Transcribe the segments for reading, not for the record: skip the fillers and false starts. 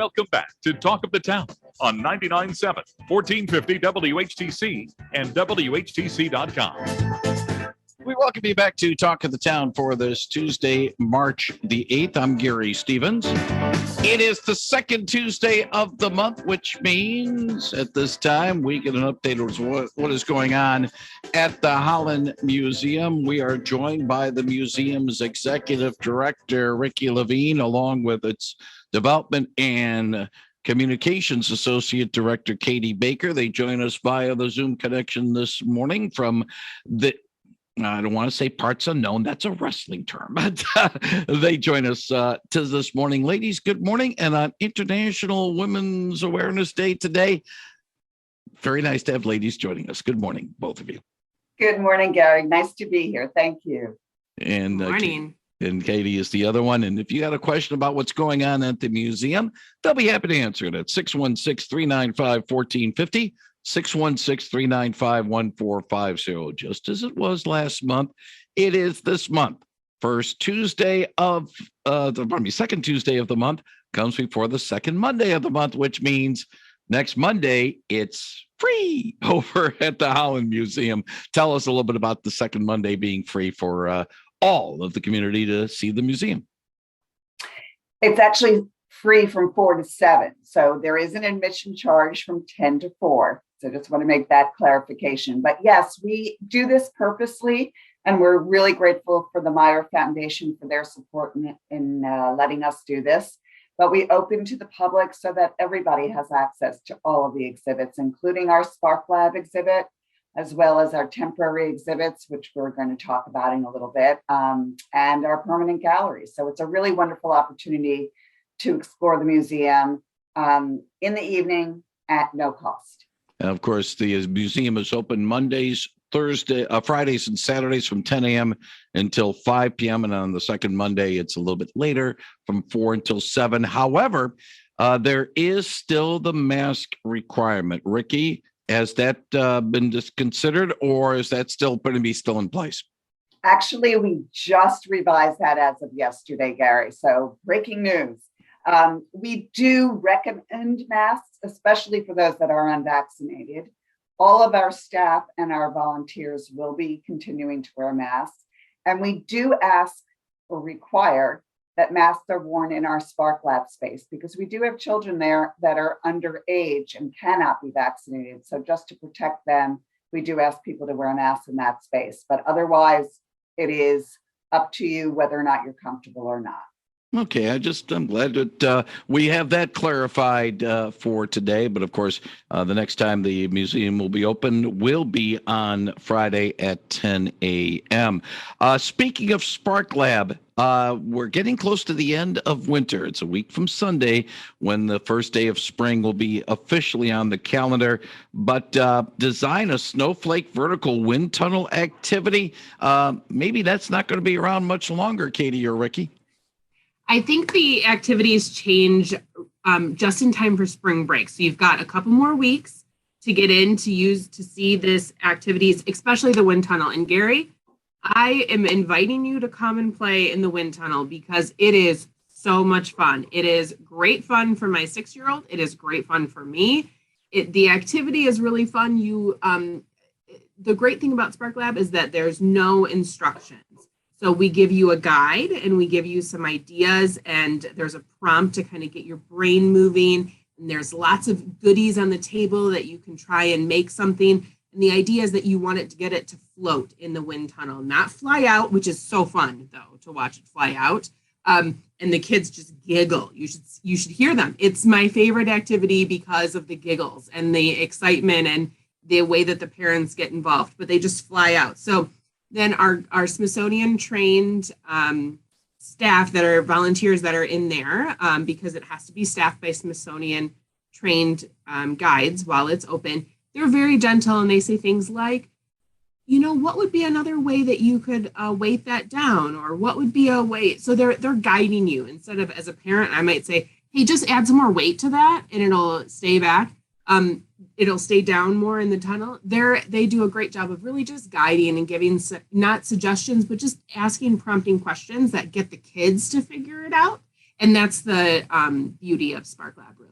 Welcome back to Talk of the Town on 99.7, 1450 WHTC and WHTC.com. We welcome you back to Talk of the Town for this Tuesday, March the 8th. I'm Gary Stevens. It is the second Tuesday of the month, which means at this time we get an update on what is going on at the Holland Museum. We are joined by the museum's executive director, Ricki Levine, along with its development and communications associate director, Katie Baker. They join us via the Zoom connection this morning from the I don't want to say parts unknown. That's a wrestling term. But they join us to this morning. Ladies, good morning. And on International Women's Awareness Day today, very nice to have ladies joining us. Good morning, both of you. Good morning, Gary. Nice to be here. Thank you. And good morning. And Katie is the other one. And if you got a question about what's going on at the museum, they'll be happy to answer it at 616-395-1450. 616-395-1450. Just as it was last month, it is this month. Second Tuesday of the month comes before the second Monday of the month, which means next Monday it's free over at the Holland Museum. Tell us a little bit about the second Monday being free for all of the community to see the museum. It's actually free from 4 to 7. So there is an admission charge from 10 to 4. So just want to make that clarification. But yes, we do this purposely, and we're really grateful for the Meyer Foundation for their support in letting us do this. But we open to the public so that everybody has access to all of the exhibits, including our Sparklab exhibit, as well as our temporary exhibits, which we're going to talk about in a little bit, and our permanent galleries. So it's a really wonderful opportunity to explore the museum in the evening at no cost. And of course, the museum is open Mondays, Fridays, and Saturdays from 10 a.m. until 5 p.m. And on the second Monday, it's a little bit later from 4 until 7. However, there is still the mask requirement. Ricki, has that been considered, or is that still going to be in place? Actually, we just revised that as of yesterday, Gary. So breaking news. We do recommend masks, especially for those that are unvaccinated. All of our staff and our volunteers will be continuing to wear masks. And we do ask or require that masks are worn in our Sparklab space, because we do have children there that are underage and cannot be vaccinated. So just to protect them, we do ask people to wear masks in that space. But otherwise, it is up to you whether or not you're comfortable or not. Okay, I'm glad that we have that clarified for today. But of course, the next time the museum will be open will be on Friday at 10 a.m. Speaking of Sparklab, we're getting close to the end of winter. It's a week from Sunday when the first day of spring will be officially on the calendar. But design a snowflake vertical wind tunnel activity. Maybe that's not going to be around much longer, Katie or Ricki. I think the activities change just in time for spring break. So you've got a couple more weeks to get in to see this activities, especially the wind tunnel. And Gary, I am inviting you to come and play in the wind tunnel because it is so much fun. It is great fun for my 6-year-old. It is great fun for me. The activity is really fun. The great thing about Sparklab is that there's no instructions. So we give you a guide and we give you some ideas, and there's a prompt to kind of get your brain moving. And there's lots of goodies on the table that you can try and make something. And the idea is that you want it to get it to float in the wind tunnel, not fly out, which is so fun though, to watch it fly out. And the kids just giggle. You should hear them. It's my favorite activity because of the giggles and the excitement and the way that the parents get involved, but they just fly out. So then our Smithsonian trained staff that are volunteers that are in there, because it has to be staffed by Smithsonian trained guides while it's open. They're very gentle and they say things like, what would be another way that you could weight that down, or what would be a way? So they're guiding you. Instead of, as a parent, I might say, hey, just add some more weight to that and it'll stay back. It'll stay down more in the tunnel. They do a great job of really just guiding and giving not suggestions, but just asking prompting questions that get the kids to figure it out. And that's the beauty of Sparklab, really.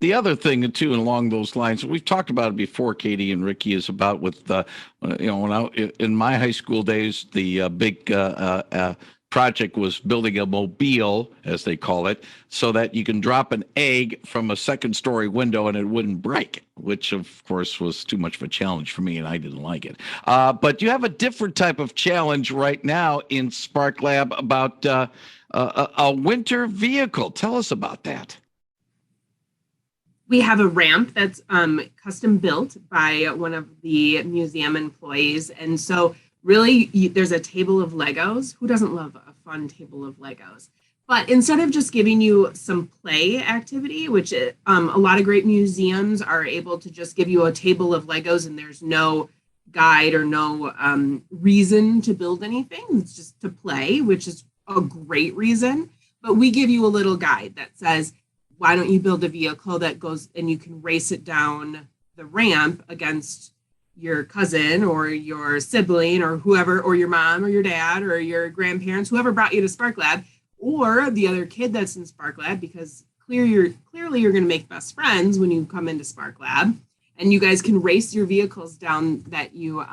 The other thing, too, and along those lines, we've talked about it before, Katie and Ricki, is about with, in my high school days, the big project was building a mobile, as they call it, so that you can drop an egg from a second-story window and it wouldn't break, which, of course, was too much of a challenge for me, and I didn't like it. But you have a different type of challenge right now in Sparklab about a winter vehicle. Tell us about that. We have a ramp that's custom built by one of the museum employees. And so really there's a table of Legos. Who doesn't love a fun table of Legos? But instead of just giving you some play activity, which a lot of great museums are able to just give you a table of Legos and there's no guide or no reason to build anything. It's just to play, which is a great reason. But we give you a little guide that says, why don't you build a vehicle that goes and you can race it down the ramp against your cousin or your sibling or whoever, or your mom or your dad or your grandparents, whoever brought you to Sparklab, or the other kid that's in Sparklab, because clearly you're going to make best friends when you come into Sparklab, and you guys can race your vehicles down that you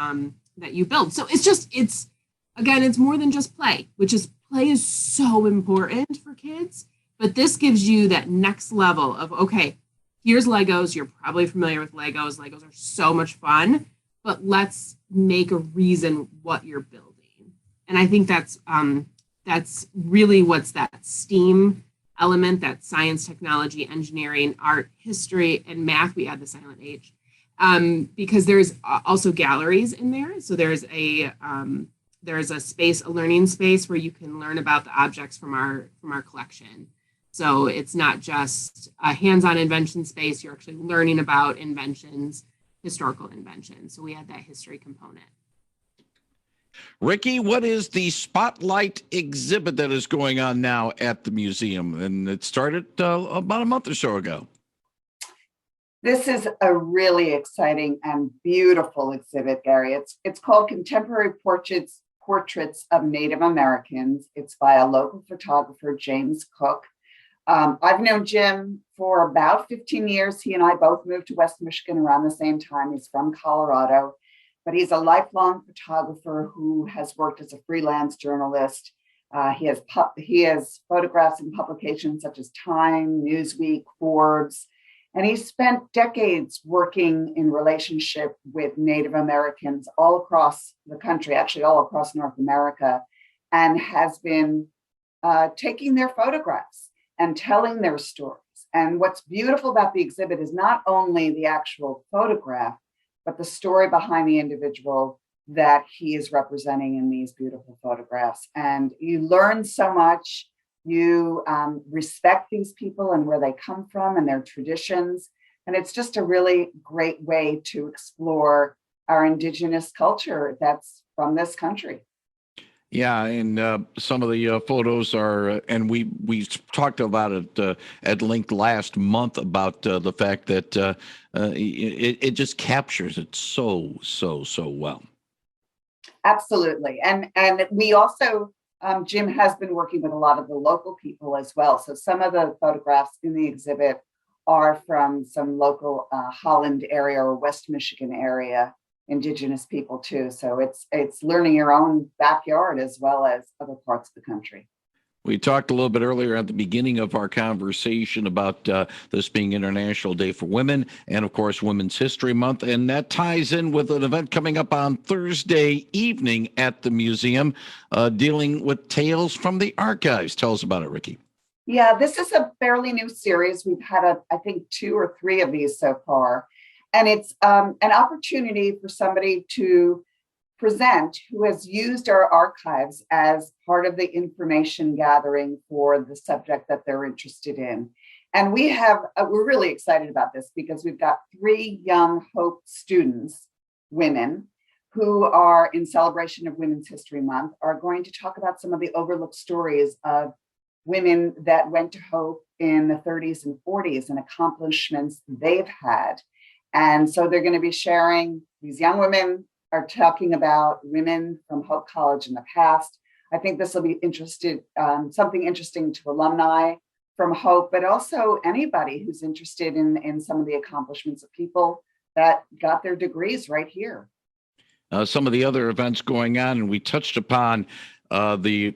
build. So it's more than just play, play is so important for kids. But this gives you that next level of, okay, here's Legos. You're probably familiar with Legos. Legos are so much fun, but let's make a reason what you're building. And I think that's really what's that STEAM element, that science, technology, engineering, art, history, and math. We add the silent H because there's also galleries in there. So there's a space, a learning space where you can learn about the objects from our collection. So it's not just a hands-on invention space. You're actually learning about inventions, historical inventions. So we had that history component. Ricki, what is the Spotlight exhibit that is going on now at the museum? And it started about a month or so ago. This is a really exciting and beautiful exhibit, Gary. It's called Contemporary Portraits of Native Americans. It's by a local photographer, James Cook. I've known Jim for about 15 years. He and I both moved to West Michigan around the same time. He's from Colorado, but he's a lifelong photographer who has worked as a freelance journalist. He has photographs in publications such as Time, Newsweek, Forbes, and he spent decades working in relationship with Native Americans all across the country, actually all across North America, and has been taking their photographs and telling their stories. And what's beautiful about the exhibit is not only the actual photograph, but the story behind the individual that he is representing in these beautiful photographs. And you learn so much. You respect these people and where they come from and their traditions. And it's just a really great way to explore our indigenous culture that's from this country. Yeah, and some of the photos are, and we talked about it at length last month about the fact that it just captures it so well. Absolutely, and we also Jim has been working with a lot of the local people as well. So some of the photographs in the exhibit are from some local Holland area or West Michigan area Indigenous people too. So it's learning your own backyard as well as other parts of the country. We talked a little bit earlier at the beginning of our conversation about this being International Day for Women and, of course, Women's History Month. And that ties in with an event coming up on Thursday evening at the museum dealing with Tales from the Archives. Tell us about it, Ricki. Yeah, this is a fairly new series. We've had, I think, 2 or 3 of these so far. And it's an opportunity for somebody to present who has used our archives as part of the information gathering for the subject that they're interested in. And we're really excited about this because we've got 3 young Hope students, women, who are in celebration of Women's History Month, are going to talk about some of the overlooked stories of women that went to Hope in the 30s and 40s and accomplishments they've had. And so they're going to be sharing, these young women are talking about women from Hope College in the past, I think this will be something interesting to alumni from Hope, but also anybody who's interested in some of the accomplishments of people that got their degrees right here. Some of the other events going on, and we touched upon the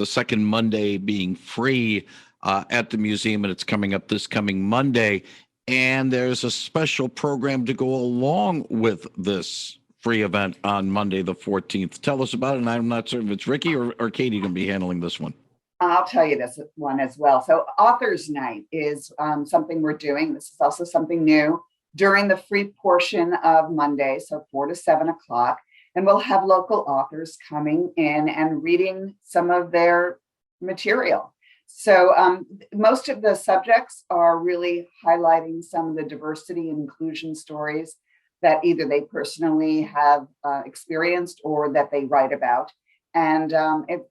second Monday being free at the museum, and it's coming up this coming Monday. And there's a special program to go along with this free event on Monday, the 14th. Tell us about it. And I'm not certain if it's Ricki or Katie going to be handling this one. I'll tell you this one as well. So Authors Night is something we're doing. This is also something new during the free portion of Monday, so 4 to 7 o'clock. And we'll have local authors coming in and reading some of their material. So most of the subjects are really highlighting some of the diversity and inclusion stories that either they personally have experienced or that they write about. And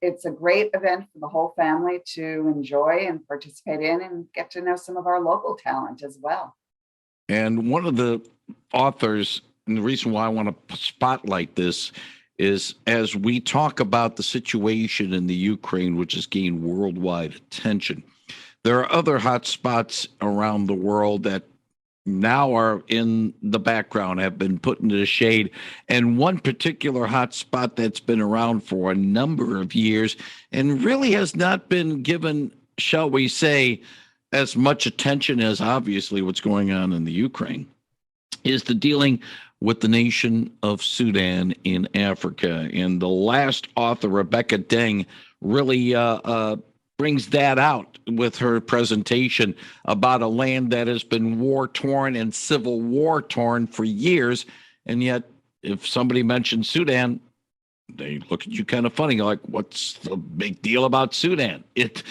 it's a great event for the whole family to enjoy and participate in and get to know some of our local talent as well. And one of the authors, and the reason why I want to spotlight this is as we talk about the situation in the Ukraine, which has gained worldwide attention, there are other hot spots around the world that now are in the background, have been put into the shade. And one particular hot spot that's been around for a number of years and really has not been given, shall we say, as much attention as obviously what's going on in the Ukraine is the dealing with the nation of Sudan in Africa. And the last author, Rebecca Deng, really brings that out with her presentation about a land that has been war-torn and civil war-torn for years. And yet, if somebody mentions Sudan, they look at you kind of funny, like, what's the big deal about Sudan? It's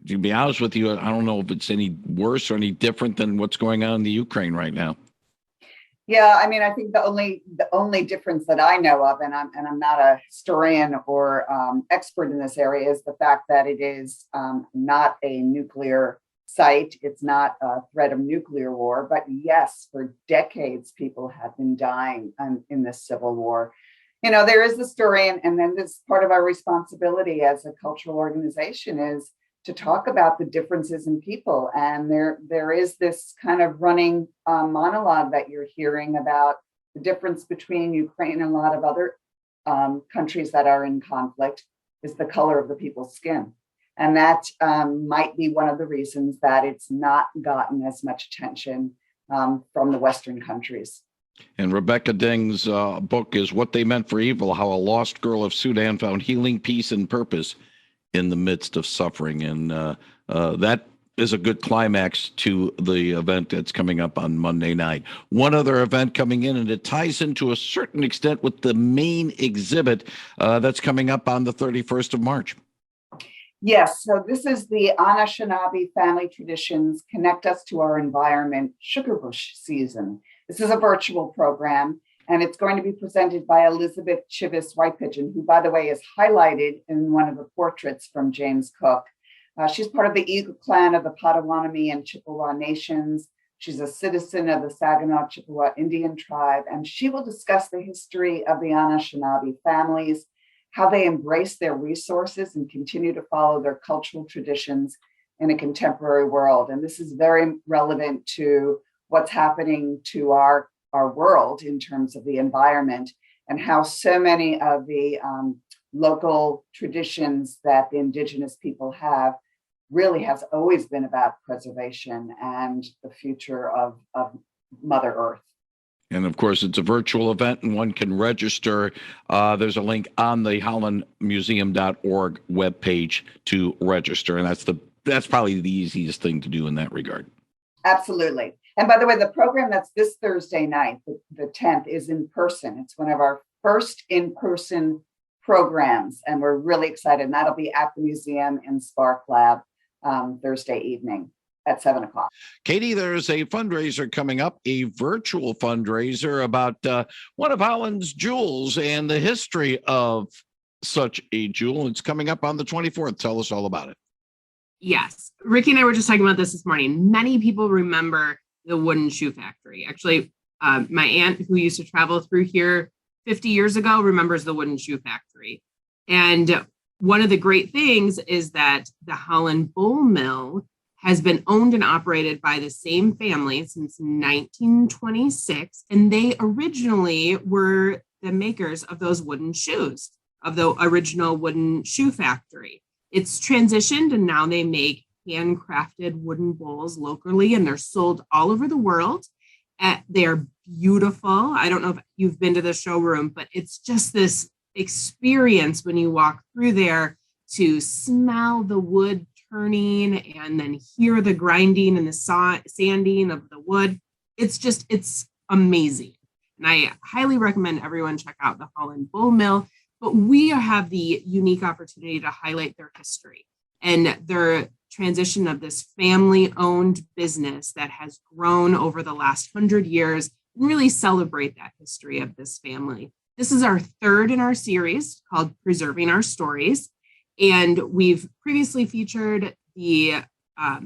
to be honest with you, I don't know if it's any worse or any different than what's going on in the Ukraine right now. Yeah, I mean, I think the only difference that I know of, and I'm not a historian or expert in this area, is the fact that it is not a nuclear site. It's not a threat of nuclear war, but yes, for decades, people have been dying in this civil war. You know, there is the story, and then this part of our responsibility as a cultural organization is to talk about the differences in people. And there is this kind of running monologue that you're hearing about the difference between Ukraine and a lot of other countries that are in conflict is the color of the people's skin. And that might be one of the reasons that it's not gotten as much attention from the Western countries. And Rebecca Deng's book is What They Meant for Evil, How a Lost Girl of Sudan Found Healing, Peace, and Purpose in the Midst of Suffering. And that is a good climax to the event that's coming up on Monday night. One other event coming in, and it ties into a certain extent with the main exhibit that's coming up on the 31st of March. Yes, so this is the Anishinabe Family Traditions Connect Us to Our Environment Sugar Bush Season. This is a virtual program, and it's going to be presented by Elizabeth Chivis White Pigeon, who, by the way, is highlighted in one of the portraits from James Cook. She's part of the Eagle Clan of the Potawatomi and Chippewa nations. She's a citizen of the Saginaw Chippewa Indian tribe, and she will discuss the history of the Anishinaabe families, how they embrace their resources and continue to follow their cultural traditions in a contemporary world. And this is very relevant to what's happening to our world in terms of the environment and how so many of the local traditions that the indigenous people have really has always been about preservation and the future of Mother Earth. And of course, it's a virtual event and one can register. There's a link on the hollandmuseum.org webpage to register. And that's probably the easiest thing to do in that regard. Absolutely. And by the way, the program that's this Thursday night, the 10th, is in person. It's one of our first in-person programs, and we're really excited. And that'll be at the museum in Sparklab Thursday evening at 7 o'clock. Katie, there's a fundraiser coming up, a virtual fundraiser about one of Holland's jewels and the history of such a jewel. It's coming up on the 24th. Tell us all about it. Yes. Ricki and I were just talking about this morning. Many people remember the wooden shoe factory. Actually, my aunt, who used to travel through here 50 years ago, remembers the wooden shoe factory. And one of the great things is that the Holland Bowl Mill has been owned and operated by the same family since 1926. And they originally were the makers of those wooden shoes, of the original wooden shoe factory. It's transitioned and now they make handcrafted wooden bowls locally, and they're sold all over the world. They're beautiful. I don't know if you've been to the showroom, but it's just this experience when you walk through there to smell the wood turning and then hear the grinding and the sanding of the wood. It's amazing. And I highly recommend everyone check out the Holland Bowl Mill. But we have the unique opportunity to highlight their history and their transition of this family-owned business that has grown over the last 100 years, and really celebrate that history of this family. This is our third in our series called Preserving Our Stories. And we've previously featured the oh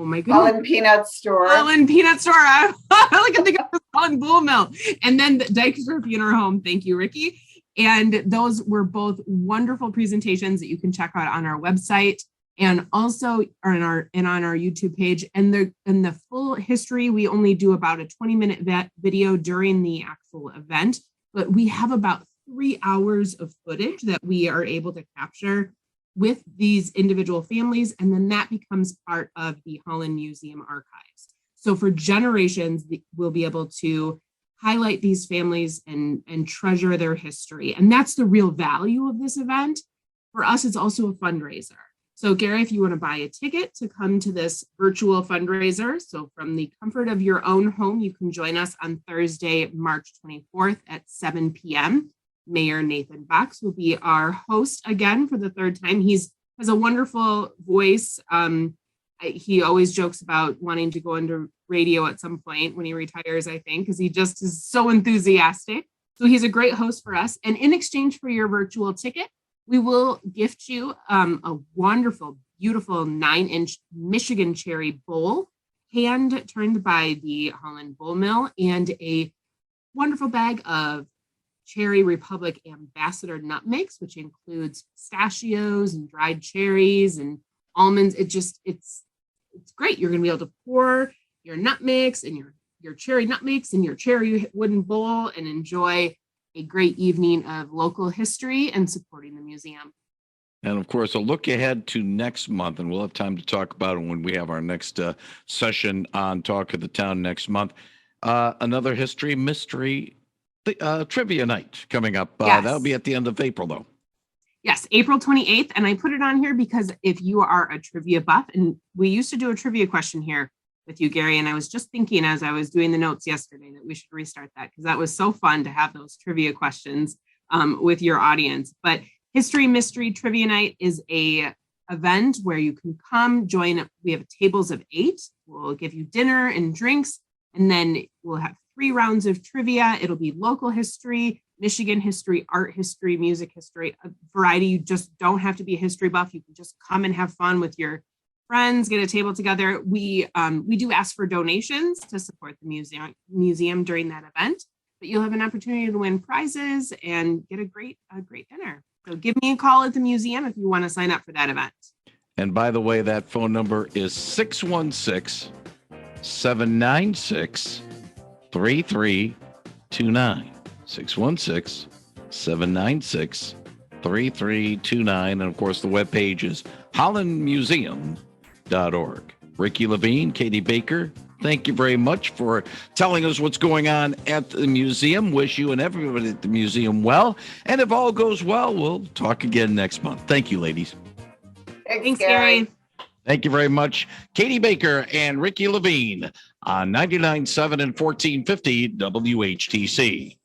my goodness, Holland Peanut Store. Holland Peanut Store. I can think of the Holland Bowl Mill. And then the Dykstra Funeral Home. Thank you, Ricki. And those were both wonderful presentations that you can check out on our website and also on our YouTube page. And the full history, we only do about a 20-minute video during the actual event, but we have about 3 hours of footage that we are able to capture with these individual families, and then that becomes part of the Holland Museum archives. So for generations, we'll be able to highlight these families and treasure their history. And that's the real value of this event. For us, it's also a fundraiser. So Gary, if you want to buy a ticket to come to this virtual fundraiser, so from the comfort of your own home, you can join us on Thursday, March 24th at 7 p.m. Mayor Nathan Box will be our host again for the third time. He has a wonderful voice. He always jokes about wanting to go into radio at some point when he retires, I think, because he just is so enthusiastic. So he's a great host for us. And in exchange for your virtual ticket, we will gift you a wonderful, beautiful 9-inch Michigan cherry bowl, hand turned by the Holland Bowl Mill, and a wonderful bag of Cherry Republic Ambassador nutmegs, which includes pistachios and dried cherries and almonds. It's great. You're going to be able to pour your nutmegs and your cherry nutmegs in your cherry wooden bowl and enjoy a great evening of local history and supporting the museum. And of course, a look ahead to next month, and we'll have time to talk about it when we have our next session on Talk of the Town next month. Another history mystery trivia night coming up. Yes. That'll be at the end of April, though. Yes, April 28th. And I put it on here because if you are a trivia buff, and we used to do a trivia question here with you, Gary, and I was just thinking as I was doing the notes yesterday that we should restart that because that was so fun to have those trivia questions with your audience. But History Mystery Trivia Night is a event where you can come join. We have tables of 8. We'll give you dinner and drinks, and then we'll have 3 rounds of trivia. It'll be local history, Michigan history, art history, music history, a variety. You just don't have to be a history buff. You can just come and have fun with your friends, get a table together. We do ask for donations to support the museum during that event, but you'll have an opportunity to win prizes and get a great dinner. So give me a call at the museum if you want to sign up for that event. And by the way, that phone number is 616-796-3329. 616-796-3329. And of course, the webpage is hollandmuseum.org. Ricki Levine, Katie Baker, thank you very much for telling us what's going on at the museum. Wish you and everybody at the museum well. And if all goes well, we'll talk again next month. Thank you, ladies. Thanks, Gary. Thank you very much. Katie Baker and Ricki Levine on 99.7 and 1450 WHTC.